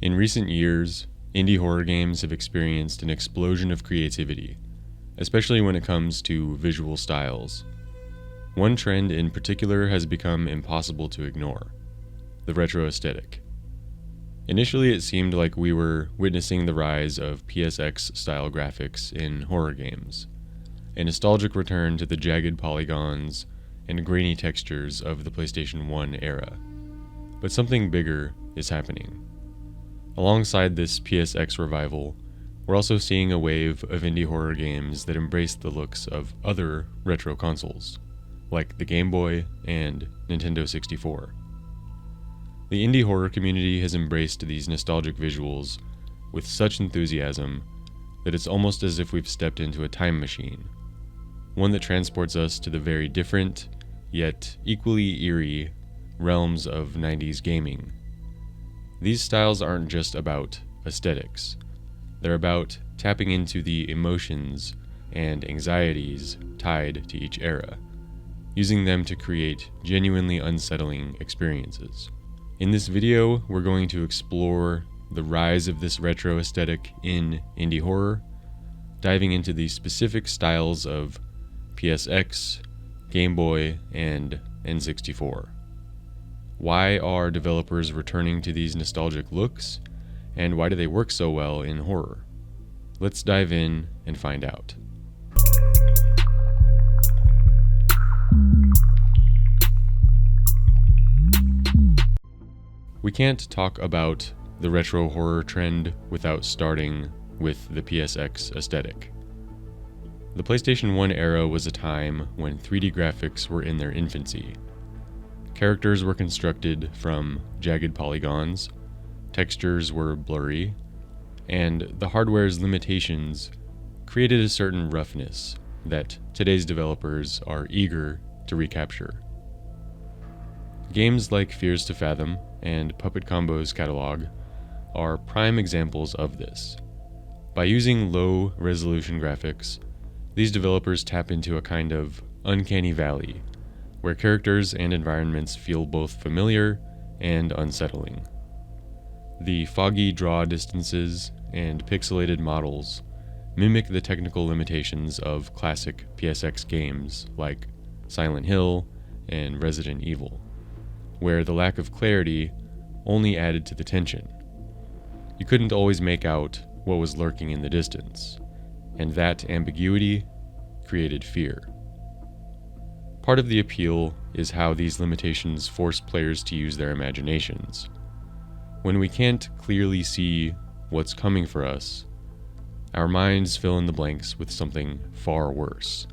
In recent years, indie horror games have experienced an explosion of creativity, especially when it comes to visual styles. One trend in particular has become impossible to ignore: the retro aesthetic. Initially, it seemed like we were witnessing the rise of PSX style graphics in horror games, a nostalgic return to the jagged polygons and grainy textures of the PlayStation 1 era. But something bigger is happening. Alongside this PSX revival, we're also seeing a wave of indie horror games that embrace the looks of other retro consoles, like the Game Boy and Nintendo 64. The indie horror community has embraced these nostalgic visuals with such enthusiasm that it's almost as if we've stepped into a time machine, one that transports us to the very different, yet equally eerie, realms of 90s gaming. These styles aren't just about aesthetics. They're about tapping into the emotions and anxieties tied to each era, using them to create genuinely unsettling experiences. In this video, we're going to explore the rise of this retro aesthetic in indie horror, diving into the specific styles of PSX, Game Boy, and N64. Why are developers returning to these nostalgic looks, and why do they work so well in horror? Let's dive in and find out. We can't talk about the retro horror trend without starting with the PSX aesthetic. The PlayStation 1 era was a time when 3D graphics were in their infancy. Characters were constructed from jagged polygons, textures were blurry, and the hardware's limitations created a certain roughness that today's developers are eager to recapture. Games like Fears to Fathom and Puppet Combo's catalog are prime examples of this. By using low-resolution graphics, these developers tap into a kind of uncanny valley, where characters and environments feel both familiar and unsettling. The foggy draw distances and pixelated models mimic the technical limitations of classic PSX games like Silent Hill and Resident Evil, where the lack of clarity only added to the tension. You couldn't always make out what was lurking in the distance, and that ambiguity created fear. Part of the appeal is how these limitations force players to use their imaginations. When we can't clearly see what's coming for us, our minds fill in the blanks with something far worse.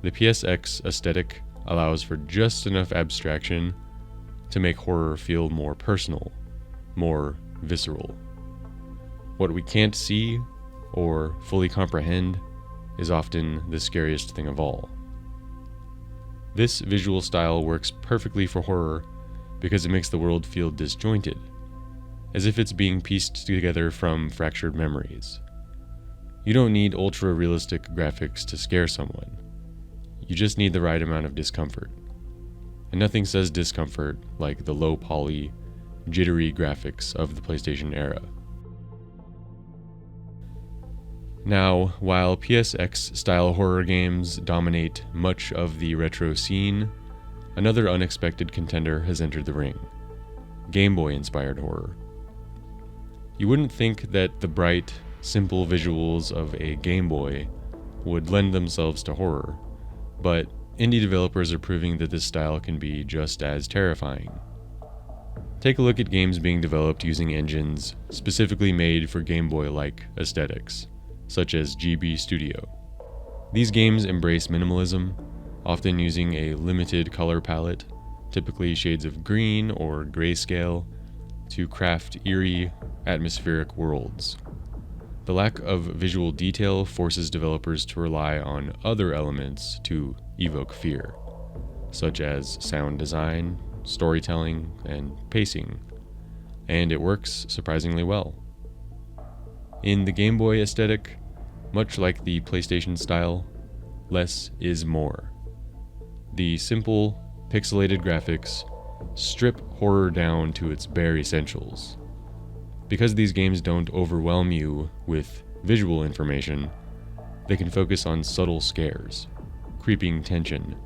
The PSX aesthetic allows for just enough abstraction to make horror feel more personal, more visceral. What we can't see or fully comprehend is often the scariest thing of all. This visual style works perfectly for horror because it makes the world feel disjointed, as if it's being pieced together from fractured memories. You don't need ultra-realistic graphics to scare someone. You just need the right amount of discomfort. And nothing says discomfort like the low-poly, jittery graphics of the PlayStation era. Now, while PSX-style horror games dominate much of the retro scene, another unexpected contender has entered the ring: Game Boy-inspired horror. You wouldn't think that the bright, simple visuals of a Game Boy would lend themselves to horror, but indie developers are proving that this style can be just as terrifying. Take a look at games being developed using engines specifically made for Game Boy-like aesthetics, such as GB Studio. These games embrace minimalism, often using a limited color palette, typically shades of green or grayscale, to craft eerie, atmospheric worlds. The lack of visual detail forces developers to rely on other elements to evoke fear, such as sound design, storytelling, and pacing, and it works surprisingly well. In the Game Boy aesthetic, much like the PlayStation style, less is more. The simple, pixelated graphics strip horror down to its bare essentials. Because these games don't overwhelm you with visual information, they can focus on subtle scares, creeping tension,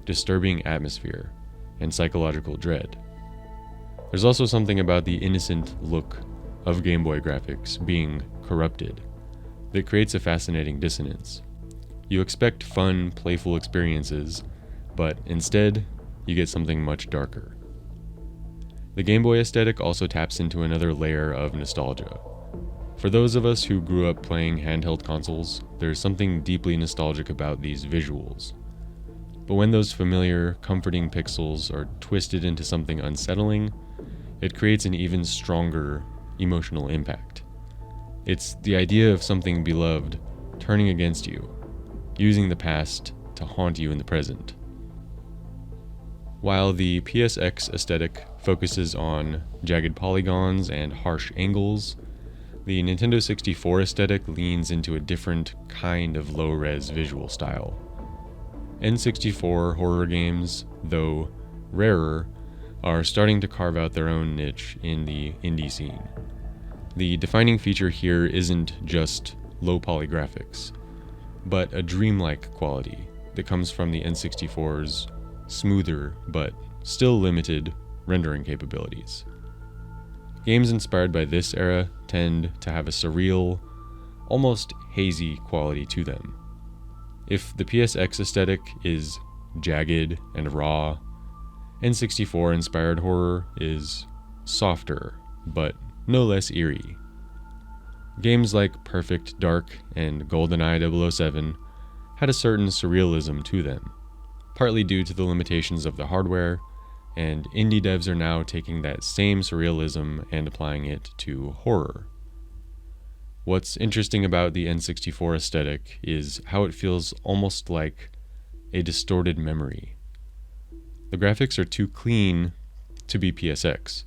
disturbing atmosphere, and psychological dread. There's also something about the innocent look of Game Boy graphics being corrupted that creates a fascinating dissonance. You expect fun, playful experiences, but instead, you get something much darker. The Game Boy aesthetic also taps into another layer of nostalgia. For those of us who grew up playing handheld consoles, there's something deeply nostalgic about these visuals. But when those familiar, comforting pixels are twisted into something unsettling, it creates an even stronger emotional impact. It's the idea of something beloved turning against you, using the past to haunt you in the present. While the PSX aesthetic focuses on jagged polygons and harsh angles, the Nintendo 64 aesthetic leans into a different kind of low-res visual style. N64 horror games, though rarer, are starting to carve out their own niche in the indie scene. The defining feature here isn't just low-poly graphics, but a dreamlike quality that comes from the N64's smoother but still limited rendering capabilities. Games inspired by this era tend to have a surreal, almost hazy quality to them. If the PSX aesthetic is jagged and raw, N64 inspired horror is softer but no less eerie. Games like Perfect Dark and GoldenEye 007 had a certain surrealism to them, partly due to the limitations of the hardware, and indie devs are now taking that same surrealism and applying it to horror. What's interesting about the N64 aesthetic is how it feels almost like a distorted memory. The graphics are too clean to be PSX,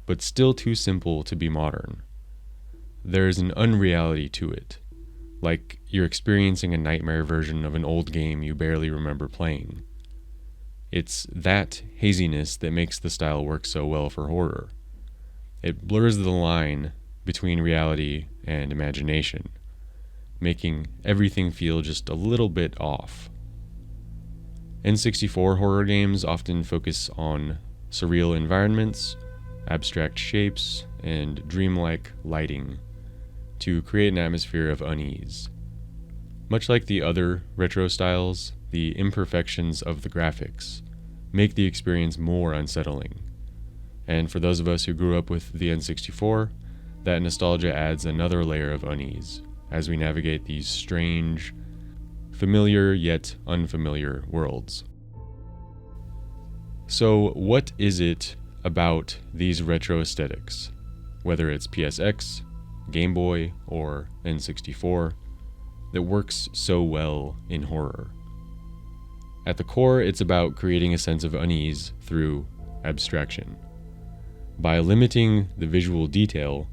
but still too simple to be modern. There's an unreality to it, like you're experiencing a nightmare version of an old game you barely remember playing. It's that haziness that makes the style work so well for horror. It blurs the line between reality and imagination, making everything feel just a little bit off. N64 horror games often focus on surreal environments, abstract shapes, and dreamlike lighting to create an atmosphere of unease. Much like the other retro styles, the imperfections of the graphics make the experience more unsettling. And for those of us who grew up with the N64, that nostalgia adds another layer of unease as we navigate these strange, familiar yet unfamiliar worlds. So, what is it about these retro aesthetics, whether it's PSX, Game Boy, or N64, that works so well in horror? At the core, it's about creating a sense of unease through abstraction. By limiting the visual detail,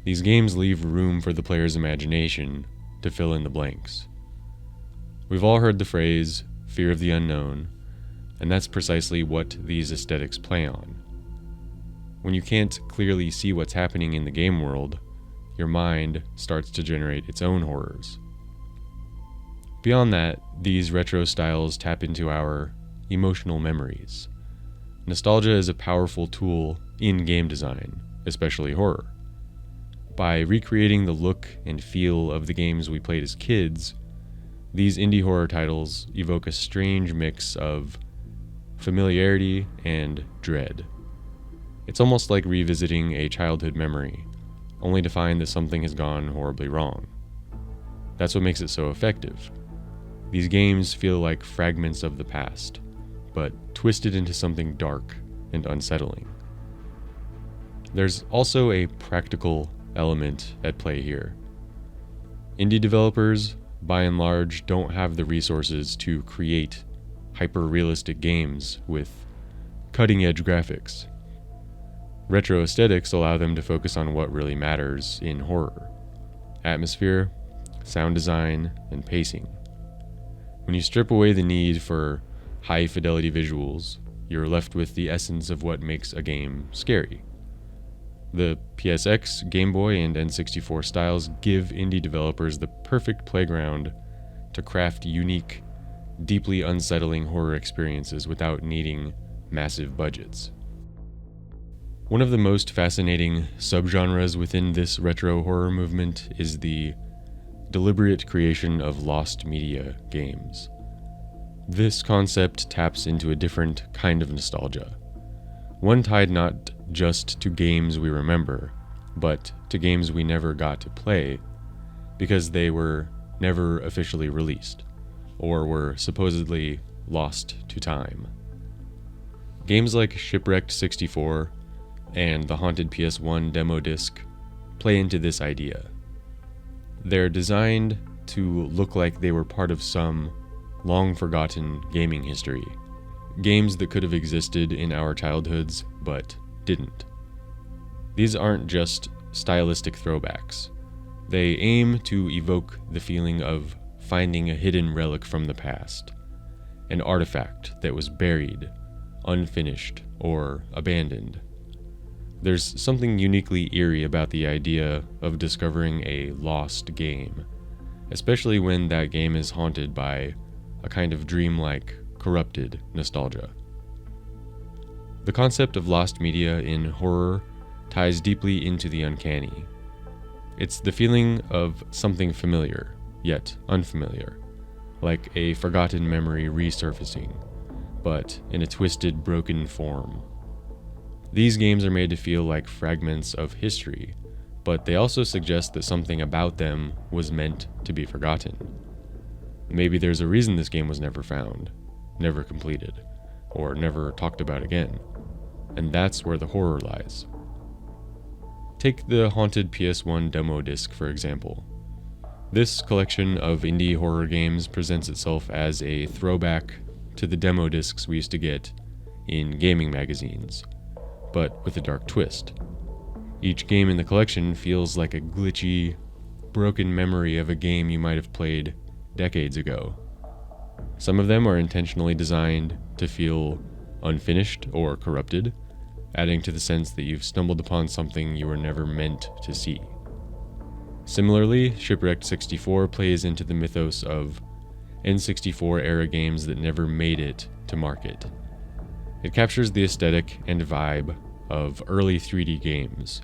these games leave room for the player's imagination to fill in the blanks. We've all heard the phrase, fear of the unknown, and that's precisely what these aesthetics play on. When you can't clearly see what's happening in the game world, your mind starts to generate its own horrors. Beyond that, these retro styles tap into our emotional memories. Nostalgia is a powerful tool in game design, especially horror. By recreating the look and feel of the games we played as kids, these indie horror titles evoke a strange mix of familiarity and dread. It's almost like revisiting a childhood memory, only to find that something has gone horribly wrong. That's what makes it so effective. These games feel like fragments of the past, but twisted into something dark and unsettling. There's also a practical element at play here. Indie developers, by and large, don't have the resources to create hyper-realistic games with cutting-edge graphics. Retro aesthetics allow them to focus on what really matters in horror: atmosphere, sound design, and pacing. When you strip away the need for high-fidelity visuals, you're left with the essence of what makes a game scary. The PSX, Game Boy, and N64 styles give indie developers the perfect playground to craft unique, deeply unsettling horror experiences without needing massive budgets. One of the most fascinating subgenres within this retro horror movement is the deliberate creation of lost media games. This concept taps into a different kind of nostalgia, one tied not just to games we remember, but to games we never got to play because they were never officially released, or were supposedly lost to time. Games like Shipwrecked 64 and the Haunted PS1 demo disc play into this idea. They're designed to look like they were part of some long-forgotten gaming history, games that could have existed in our childhoods but didn't. These aren't just stylistic throwbacks. They aim to evoke the feeling of finding a hidden relic from the past, an artifact that was buried, unfinished, or abandoned. There's something uniquely eerie about the idea of discovering a lost game, especially when that game is haunted by a kind of dreamlike, corrupted nostalgia. The concept of lost media in horror ties deeply into the uncanny. It's the feeling of something familiar, yet unfamiliar, like a forgotten memory resurfacing, but in a twisted, broken form. These games are made to feel like fragments of history, but they also suggest that something about them was meant to be forgotten. Maybe there's a reason this game was never found, never completed, or never talked about again, and that's where the horror lies. Take the Haunted PS1 demo disc, for example. This collection of indie horror games presents itself as a throwback to the demo discs we used to get in gaming magazines, but with a dark twist. Each game in the collection feels like a glitchy, broken memory of a game you might have played decades ago. Some of them are intentionally designed to feel unfinished or corrupted, adding to the sense that you've stumbled upon something you were never meant to see. Similarly, Shipwrecked 64 plays into the mythos of N64 era games that never made it to market. It captures the aesthetic and vibe of early 3D games,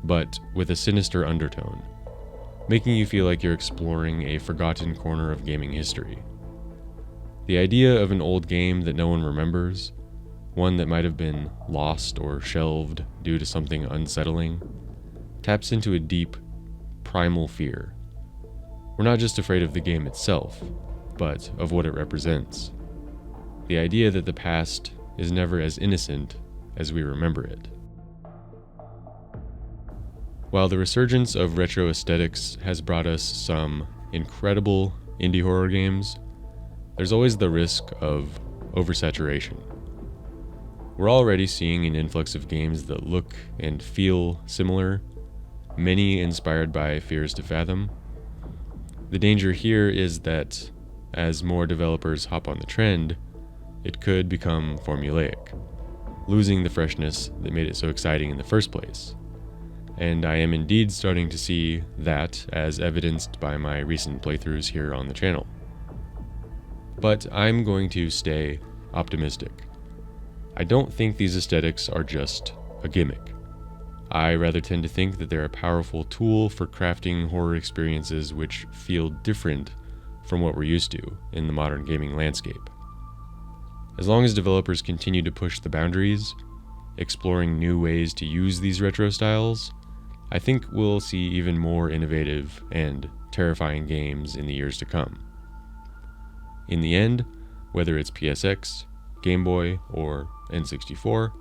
but with a sinister undertone, making you feel like you're exploring a forgotten corner of gaming history. The idea of an old game that no one remembers, one that might have been lost or shelved due to something unsettling, taps into a deep, primal fear. We're not just afraid of the game itself, but of what it represents. The idea that the past is never as innocent as we remember it. While the resurgence of retro aesthetics has brought us some incredible indie horror games, there's always the risk of oversaturation. We're already seeing an influx of games that look and feel similar, many inspired by Fears to Fathom. The danger here is that as more developers hop on the trend, it could become formulaic, losing the freshness that made it so exciting in the first place. And I am indeed starting to see that as evidenced by my recent playthroughs here on the channel. But I'm going to stay optimistic. I don't think these aesthetics are just a gimmick. I rather tend to think that they're a powerful tool for crafting horror experiences which feel different from what we're used to in the modern gaming landscape. As long as developers continue to push the boundaries, exploring new ways to use these retro styles, I think we'll see even more innovative and terrifying games in the years to come. In the end, whether it's PSX, Game Boy, or N64,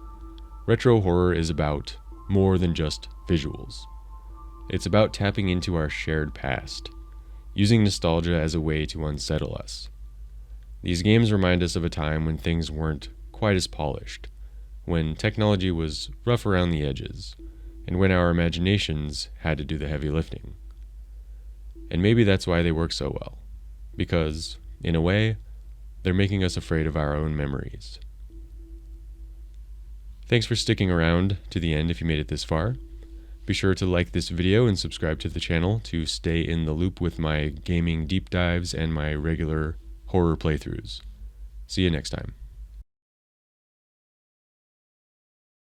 retro horror is about more than just visuals. It's about tapping into our shared past, using nostalgia as a way to unsettle us. These games remind us of a time when things weren't quite as polished, when technology was rough around the edges, and when our imaginations had to do the heavy lifting. And maybe that's why they work so well, because, in a way, they're making us afraid of our own memories. Thanks for sticking around to the end if you made it this far. Be sure to like this video and subscribe to the channel to stay in the loop with my gaming deep dives and my regular horror playthroughs. See you next time.